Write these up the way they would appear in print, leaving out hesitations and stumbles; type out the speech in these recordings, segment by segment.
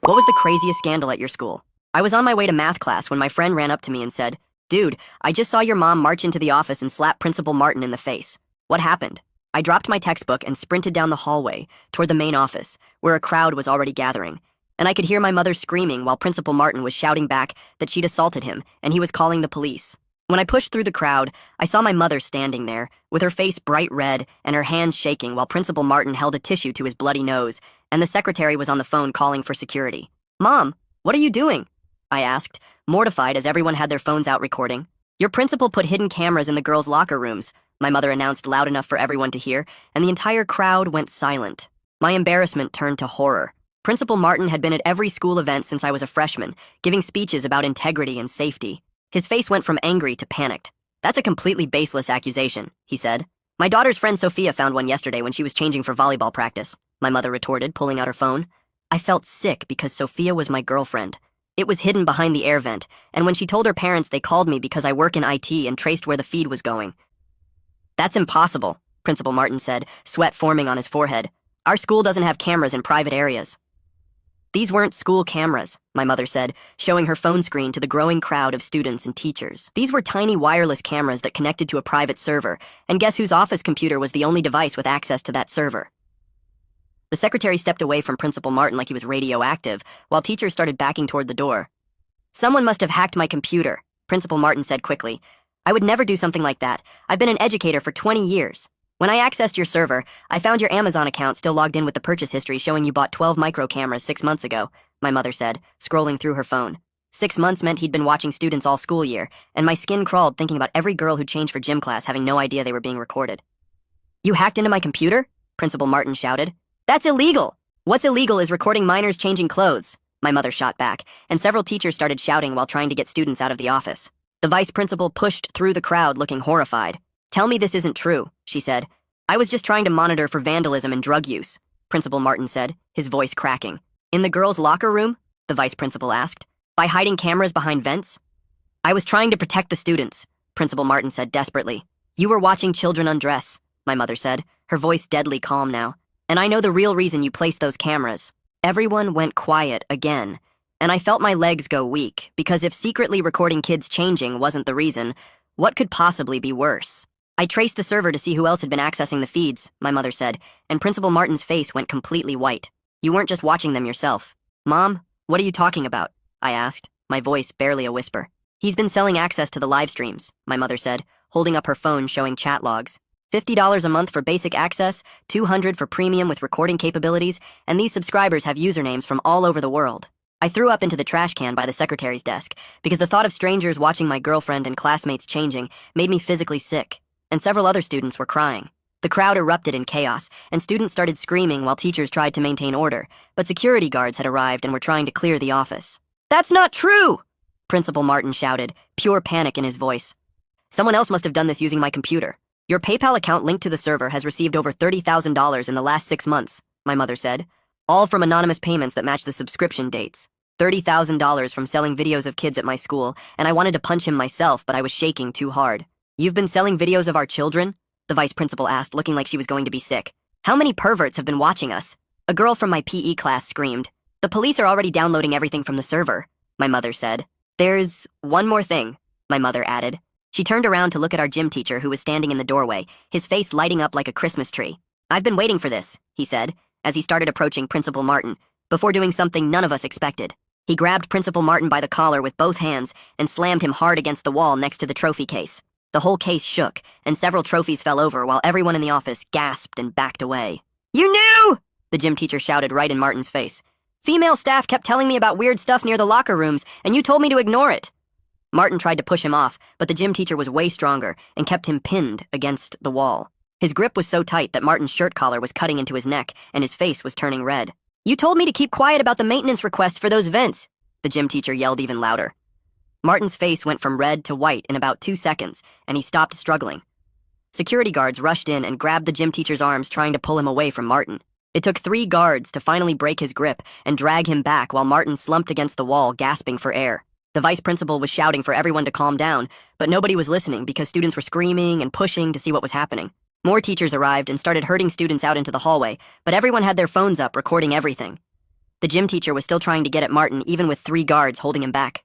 What was the craziest scandal at your school? I was on my way to math class when my friend ran up to me and said, "Dude, I just saw your mom march into the office and slap Principal Martin in the face. What happened?" I dropped my textbook and sprinted down the hallway toward the main office, where a crowd was already gathering, and I could hear my mother screaming while Principal Martin was shouting back that she'd assaulted him and he was calling the police. When I pushed through the crowd, I saw my mother standing there, with her face bright red and her hands shaking while Principal Martin held a tissue to his bloody nose, and the secretary was on the phone calling for security. "Mom, what are you doing?" I asked, mortified as everyone had their phones out recording. "Your principal put hidden cameras in the girls' locker rooms," my mother announced loud enough for everyone to hear, and the entire crowd went silent. My embarrassment turned to horror. Principal Martin had been at every school event since I was a freshman, giving speeches about integrity and safety. His face went from angry to panicked. "That's a completely baseless accusation," he said. "My daughter's friend Sophia found one yesterday when she was changing for volleyball practice," my mother retorted, pulling out her phone. I felt sick because Sophia was my girlfriend. It was hidden behind the air vent, and when she told her parents, they called me because I work in IT and traced where the feed was going. "That's impossible," Principal Martin said, sweat forming on his forehead. "Our school doesn't have cameras in private areas." "These weren't school cameras," my mother said, showing her phone screen to the growing crowd of students and teachers. "These were tiny wireless cameras that connected to a private server, and guess whose office computer was the only device with access to that server?" The secretary stepped away from Principal Martin like he was radioactive, while teachers started backing toward the door. "Someone must have hacked my computer," Principal Martin said quickly. "I would never do something like that. I've been an educator for 20 years. When I accessed your server, I found your Amazon account still logged in with the purchase history showing you bought 12 micro cameras 6 months ago," my mother said, scrolling through her phone. 6 months meant he'd been watching students all school year, and my skin crawled thinking about every girl who changed for gym class having no idea they were being recorded. "You hacked into my computer?" Principal Martin shouted. "That's illegal! What's illegal is recording minors changing clothes," my mother shot back, and several teachers started shouting while trying to get students out of the office. The vice principal pushed through the crowd looking horrified. "Tell me this isn't true," she said. "I was just trying to monitor for vandalism and drug use," Principal Martin said, his voice cracking. "In the girls' locker room?" the vice principal asked. "By hiding cameras behind vents?" "I was trying to protect the students," Principal Martin said desperately. "You were watching children undress," my mother said, her voice deadly calm now. "And I know the real reason you placed those cameras." Everyone went quiet again, and I felt my legs go weak, because if secretly recording kids changing wasn't the reason, what could possibly be worse? "I traced the server to see who else had been accessing the feeds," my mother said, and Principal Martin's face went completely white. "You weren't just watching them yourself." "Mom, what are you talking about?" I asked, my voice barely a whisper. "He's been selling access to the live streams," my mother said, holding up her phone showing chat logs. $50 a month for basic access, $200 for premium with recording capabilities, and these subscribers have usernames from all over the world. I threw up into the trash can by the secretary's desk, because the thought of strangers watching my girlfriend and classmates changing made me physically sick, and several other students were crying. The crowd erupted in chaos, and students started screaming while teachers tried to maintain order, but security guards had arrived and were trying to clear the office. "That's not true!" Principal Martin shouted, pure panic in his voice. "Someone else must have done this using my computer. Your PayPal account linked to the server has received over $30,000 in the last 6 months, my mother said, all from anonymous payments that match the subscription dates. $30,000 from selling videos of kids at my school, and I wanted to punch him myself, but I was shaking too hard. "You've been selling videos of our children?" the vice principal asked, looking like she was going to be sick. "How many perverts have been watching us?" A girl from my PE class screamed. "The police are already downloading everything from the server," my mother said. "There's one more thing," my mother added. She turned around to look at our gym teacher who was standing in the doorway, his face lighting up like a Christmas tree. "I've been waiting for this," he said, as he started approaching Principal Martin, before doing something none of us expected. He grabbed Principal Martin by the collar with both hands and slammed him hard against the wall next to the trophy case. The whole case shook, and several trophies fell over while everyone in the office gasped and backed away. "You knew!" the gym teacher shouted right in Martin's face. "Female staff kept telling me about weird stuff near the locker rooms, and you told me to ignore it." Martin tried to push him off, but the gym teacher was way stronger and kept him pinned against the wall. His grip was so tight that Martin's shirt collar was cutting into his neck, and his face was turning red. "You told me to keep quiet about the maintenance request for those vents," the gym teacher yelled even louder. Martin's face went from red to white in about 2 seconds, and he stopped struggling. Security guards rushed in and grabbed the gym teacher's arms, trying to pull him away from Martin. It took 3 guards to finally break his grip and drag him back while Martin slumped against the wall, gasping for air. The vice principal was shouting for everyone to calm down, but nobody was listening because students were screaming and pushing to see what was happening. More teachers arrived and started herding students out into the hallway, but everyone had their phones up recording everything. The The gym teacher was still trying to get at Martin even with 3 guards holding him back.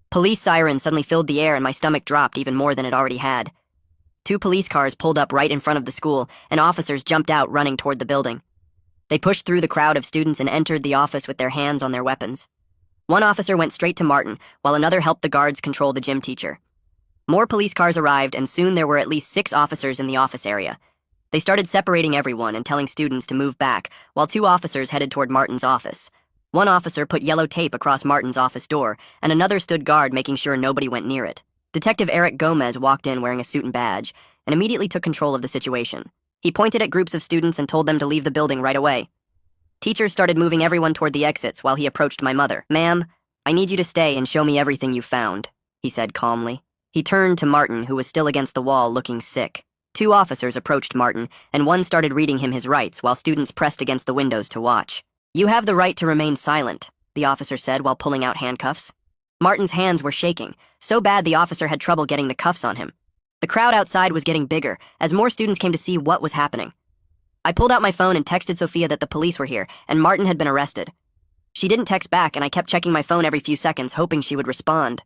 Police sirens suddenly filled the air and my stomach dropped even more than it already had. 2 police cars pulled up right in front of the school, and officers jumped out running toward the building. They pushed through the crowd of students and entered the office with their hands on their weapons. One officer went straight to Martin, while another helped the guards control the gym teacher. More police cars arrived, and soon there were at least 6 officers in the office area. They started separating everyone and telling students to move back, while 2 officers headed toward Martin's office. One officer put yellow tape across Martin's office door, and another stood guard making sure nobody went near it. Detective Eric Gomez walked in wearing a suit and badge, and immediately took control of the situation. He pointed at groups of students and told them to leave the building right away. Teachers started moving everyone toward the exits while he approached my mother. "Ma'am, I need you to stay and show me everything you found," he said calmly. He turned to Martin, who was still against the wall looking sick. 2 officers approached Martin, and one started reading him his rights while students pressed against the windows to watch. "You have the right to remain silent," the officer said while pulling out handcuffs. Martin's hands were shaking, so bad the officer had trouble getting the cuffs on him. The crowd outside was getting bigger as more students came to see what was happening. I pulled out my phone and texted Sophia that the police were here and Martin had been arrested. She didn't text back, and I kept checking my phone every few seconds, hoping she would respond.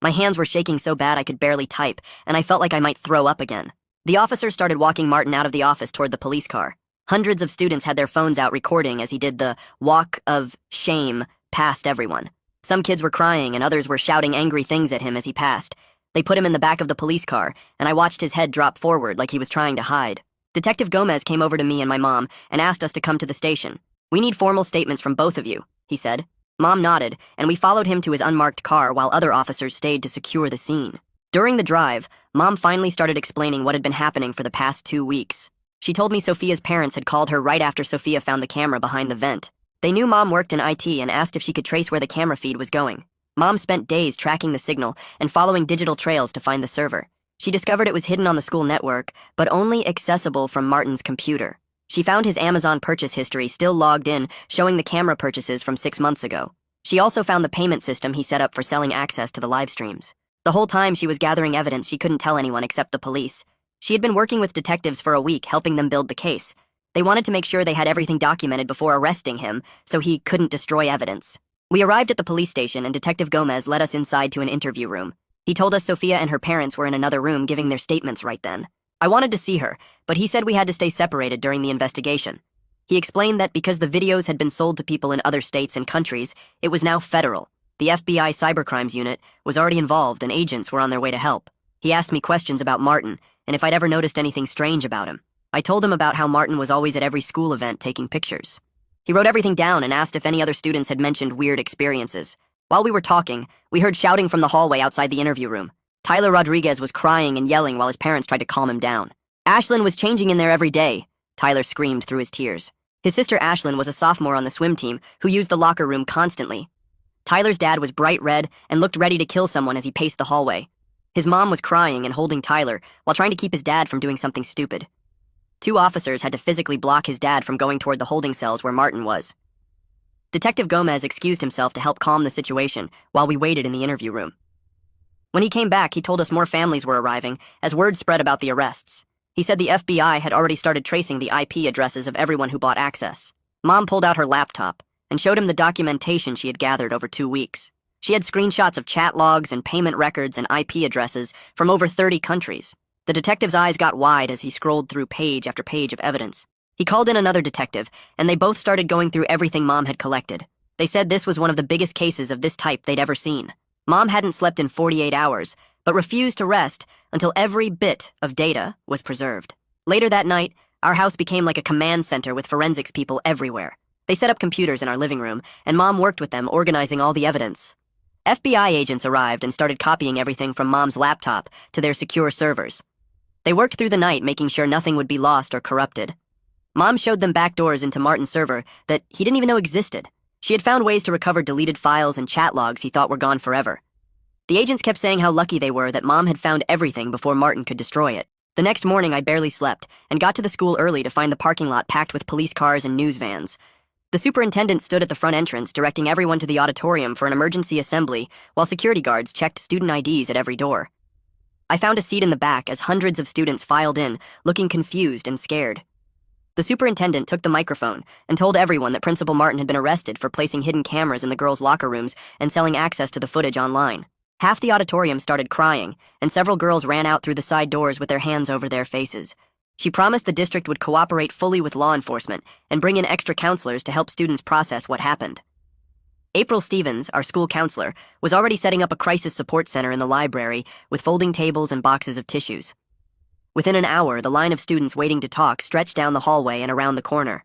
My hands were shaking so bad I could barely type, and I felt like I might throw up again. The officer started walking Martin out of the office toward the police car. Hundreds of students had their phones out recording as he did the walk of shame past everyone. Some kids were crying and others were shouting angry things at him as he passed. They put him in the back of the police car, and I watched his head drop forward like he was trying to hide. Detective Gomez came over to me and my mom and asked us to come to the station. "We need formal statements from both of you," he said. Mom nodded, and we followed him to his unmarked car while other officers stayed to secure the scene. During the drive, Mom finally started explaining what had been happening for the past 2 weeks. She told me Sophia's parents had called her right after Sophia found the camera behind the vent. They knew Mom worked in IT and asked if she could trace where the camera feed was going. Mom spent days tracking the signal and following digital trails to find the server. She discovered it was hidden on the school network, but only accessible from Martin's computer. She found his Amazon purchase history still logged in, showing the camera purchases from 6 months ago. She also found the payment system he set up for selling access to the live streams. The whole time she was gathering evidence, she couldn't tell anyone except the police. She had been working with detectives for a week, helping them build the case. They wanted to make sure they had everything documented before arresting him, so he couldn't destroy evidence. We arrived at the police station, and Detective Gomez led us inside to an interview room. He told us Sophia and her parents were in another room giving their statements right then. I wanted to see her, but he said we had to stay separated during the investigation. He explained that because the videos had been sold to people in other states and countries, it was now federal. The FBI Cybercrimes Unit was already involved and agents were on their way to help. He asked me questions about Martin and if I'd ever noticed anything strange about him. I told him about how Martin was always at every school event taking pictures. He wrote everything down and asked if any other students had mentioned weird experiences. While we were talking, we heard shouting from the hallway outside the interview room. Tyler Rodriguez was crying and yelling while his parents tried to calm him down. "Ashlyn was changing in there every day," Tyler screamed through his tears. His sister Ashlyn was a sophomore on the swim team who used the locker room constantly. Tyler's dad was bright red and looked ready to kill someone as he paced the hallway. His mom was crying and holding Tyler while trying to keep his dad from doing something stupid. 2 officers had to physically block his dad from going toward the holding cells where Martin was. Detective Gomez excused himself to help calm the situation while we waited in the interview room. When he came back, he told us more families were arriving as word spread about the arrests. He said the FBI had already started tracing the IP addresses of everyone who bought access. Mom pulled out her laptop and showed him the documentation she had gathered over 2 weeks. She had screenshots of chat logs and payment records and IP addresses from over 30 countries. The detective's eyes got wide as he scrolled through page after page of evidence. He called in another detective, and they both started going through everything Mom had collected. They said this was one of the biggest cases of this type they'd ever seen. Mom hadn't slept in 48 hours, but refused to rest until every bit of data was preserved. Later that night, our house became like a command center with forensics people everywhere. They set up computers in our living room, and Mom worked with them, organizing all the evidence. FBI agents arrived and started copying everything from Mom's laptop to their secure servers. They worked through the night, making sure nothing would be lost or corrupted. Mom showed them back doors into Martin's server that he didn't even know existed. She had found ways to recover deleted files and chat logs he thought were gone forever. The agents kept saying how lucky they were that Mom had found everything before Martin could destroy it. The next morning, I barely slept and got to the school early to find the parking lot packed with police cars and news vans. The superintendent stood at the front entrance, directing everyone to the auditorium for an emergency assembly, while security guards checked student IDs at every door. I found a seat in the back as hundreds of students filed in, looking confused and scared. The superintendent took the microphone and told everyone that Principal Martin had been arrested for placing hidden cameras in the girls' locker rooms and selling access to the footage online. Half the auditorium started crying, and several girls ran out through the side doors with their hands over their faces. She promised the district would cooperate fully with law enforcement and bring in extra counselors to help students process what happened. April Stevens, our school counselor, was already setting up a crisis support center in the library with folding tables and boxes of tissues. Within an hour, the line of students waiting to talk stretched down the hallway and around the corner.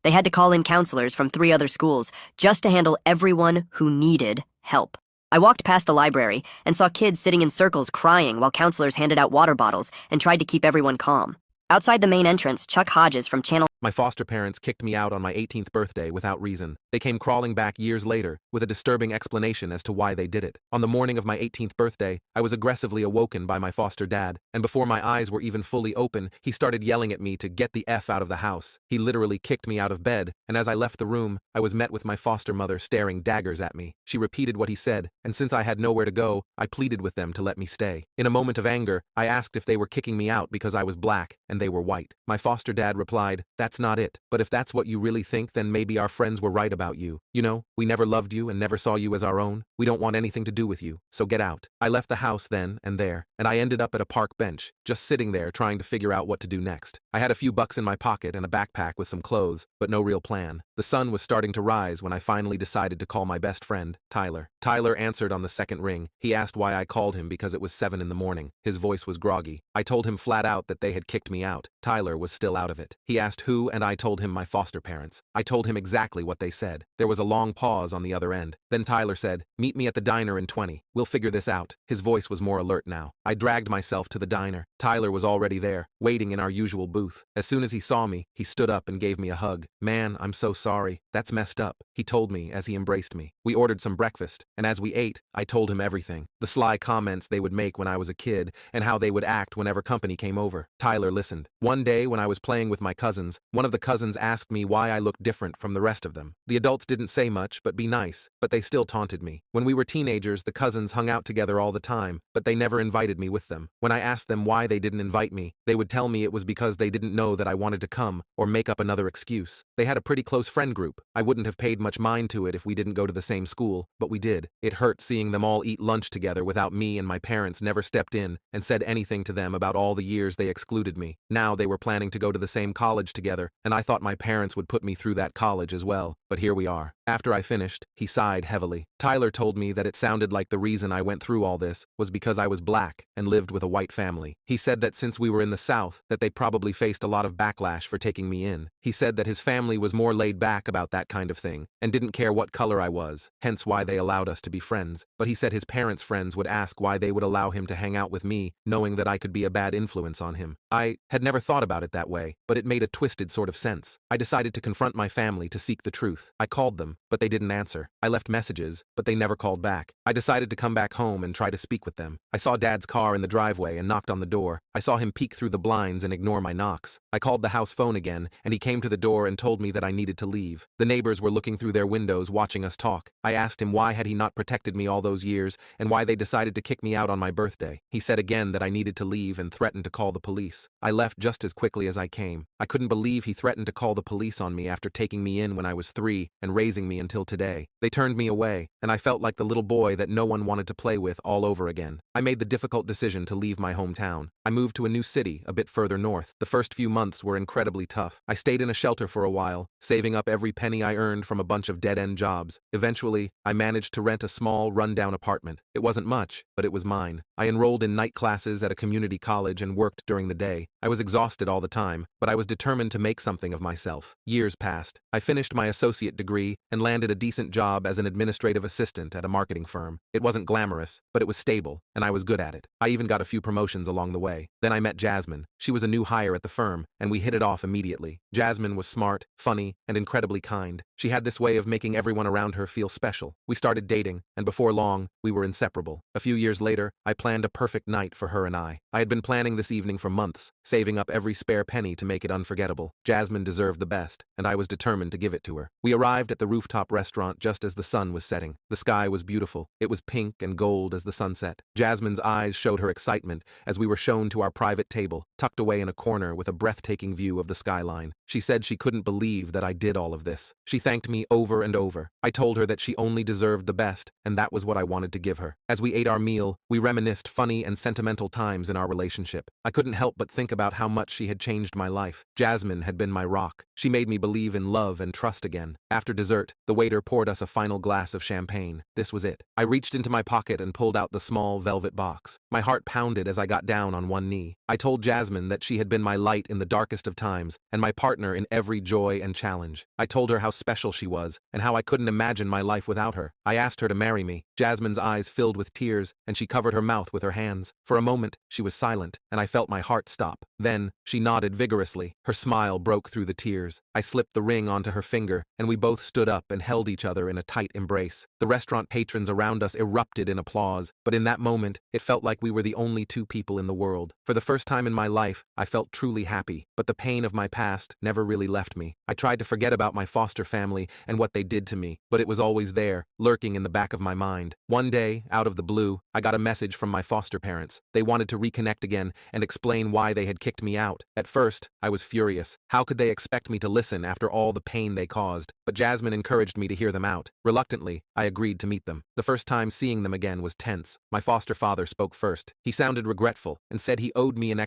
They had to call in counselors from 3 other schools just to handle everyone who needed help. I walked past the library and saw kids sitting in circles crying while counselors handed out water bottles and tried to keep everyone calm. Outside the main entrance, Chuck Hodges from Channel My foster parents kicked me out on my 18th birthday without reason. They came crawling back years later with a disturbing explanation as to why they did it. On the morning of my 18th birthday, I was aggressively awoken by my foster dad, and before my eyes were even fully open, he started yelling at me to get the F out of the house. He literally kicked me out of bed, and as I left the room, I was met with my foster mother staring daggers at me. She repeated what he said, and since I had nowhere to go, I pleaded with them to let me stay. In a moment of anger, I asked if they were kicking me out because I was black and they were white. My foster dad replied, "That's not it. But if that's what you really think, then maybe our friends were right about you. You know, we never loved you and never saw you as our own. We don't want anything to do with you, so get out." I left the house then and there, and I ended up at a park bench, just sitting there trying to figure out what to do next. I had a few bucks in my pocket and a backpack with some clothes, but no real plan. The sun was starting to rise when I finally decided to call my best friend, Tyler. Tyler answered on the second ring. He asked why I called him because it was 7 in the morning. His voice was groggy. I told him flat out that they had kicked me out. Tyler was still out of it. He asked who, and I told him my foster parents. I told him exactly what they said. There was a long pause on the other end. Then Tyler said, "Meet me at the diner in 20. We'll figure this out." His voice was more alert now. I dragged myself to the diner. Tyler was already there, waiting in our usual booth. As soon as he saw me, he stood up and gave me a hug. "Man, I'm so sorry. That's messed up," he told me as he embraced me. We ordered some breakfast, and as we ate, I told him everything. The sly comments they would make when I was a kid, and how they would act whenever company came over. Tyler listened. One day when I was playing with my cousins, one of the cousins asked me why I looked different from the rest of them. The adults didn't say much but be nice, but they still taunted me. When we were teenagers, the cousins hung out together all the time, but they never invited me with them. When I asked them why they didn't invite me, they would tell me it was because they didn't know that I wanted to come, or make up another excuse. They had a pretty close friend group. I wouldn't have paid much mind to it if we didn't go to the same school, but we did. It hurt seeing them all eat lunch together without me, and my parents never stepped in and said anything to them about all the years they excluded me. Now they were planning to go to the same college together, and I thought my parents would put me through that college as well, but here we are. After I finished, he sighed heavily. Tyler told me that it sounded like the reason I went through all this was because I was black and lived with a white family. He said that since we were in the South, that they probably faced a lot of backlash for taking me in. He said that his family was more laid back about that kind of thing and didn't care what color I was, hence why they allowed us to be friends. But he said his parents' friends would ask why they would allow him to hang out with me, knowing that I could be a bad influence on him. I had never thought about it that way, but it made a twisted sort of sense. I decided to confront my family to seek the truth. I called them, but they didn't answer. I left messages, but they never called back. I decided to come back home and try to speak with them. I saw Dad's car in the driveway and knocked on the door. I saw him peek through the blinds and ignore my knocks. I called the house phone again, and he came to the door and told me that I needed to leave. The neighbors were looking through their windows watching us talk. I asked him why had he not protected me all those years, and why they decided to kick me out on my birthday. He said again that I needed to leave and threatened to call the police. I left just as quickly as I came. I couldn't believe he threatened to call the police on me after taking me in when I was 3 and raising me until today. They turned me away, and I felt like the little boy that no one wanted to play with all over again. I made the difficult decision to leave my hometown. I moved to a new city, a bit further north. The first few months were incredibly tough. I stayed in a shelter for a while, saving up every penny I earned from a bunch of dead-end jobs. Eventually, I managed to rent a small, run-down apartment. It wasn't much, but it was mine. I enrolled in night classes at a community college and worked during the day. I was exhausted all the time, but I was determined to make something of myself. Years passed. I finished my associate degree and landed a decent job as an administrative assistant at a marketing firm. It wasn't glamorous, but it was stable, and I was good at it. I even got a few promotions along the way. Then I met Jasmine. She was a new hire at the firm, and we hit it off immediately. Jasmine was smart, funny, and incredibly kind. She had this way of making everyone around her feel special. We started dating, and before long, we were inseparable. A few years later, I planned a perfect night for her and I. I had been planning this evening for months, saving up every spare penny to make it unforgettable. Jasmine deserved the best, and I was determined to give it to her. We arrived at the rooftop restaurant just as the sun was setting. The sky was beautiful. It was pink and gold as the sunset. Jasmine's eyes showed her excitement as we were shown to our private table, tucked away in a corner with a breathtaking view of the skyline. She said she couldn't believe that I did all of this. She thanked me over and over. I told her that she only deserved the best, and that was what I wanted to give her. As we ate our meal, we reminisced funny and sentimental times in our relationship. I couldn't help but think about how much she had changed my life. Jasmine had been my rock. She made me believe in love and trust again. After dessert, the waiter poured us a final glass of champagne. This was it. I reached into my pocket and pulled out the small velvet box. My heart pounded as I got down on one knee. I told Jasmine that she had been my light in the darkest of times and my partner in every joy and challenge. I told her how special she was and how I couldn't imagine my life without her. I asked her to marry me. Jasmine's eyes filled with tears and she covered her mouth with her hands. For a moment, she was silent and I felt my heart stop. Then, she nodded vigorously. Her smile broke through the tears. I slipped the ring onto her finger and we both stood up and held each other in a tight embrace. The restaurant patrons around us erupted in applause, but in that moment, it felt like we were the only two people in the world. For the first time in my life, I felt truly happy, but the pain of my past never really left me. I tried to forget about my foster family and what they did to me, but it was always there, lurking in the back of my mind. One day, out of the blue, I got a message from my foster parents. They wanted to reconnect again and explain why they had kicked me out. At first, I was furious. How could they expect me to listen after all the pain they caused? But Jasmine encouraged me to hear them out. Reluctantly, I agreed to meet them. The first time seeing them again was tense. My foster father spoke first. He sounded regretful and said he owed me an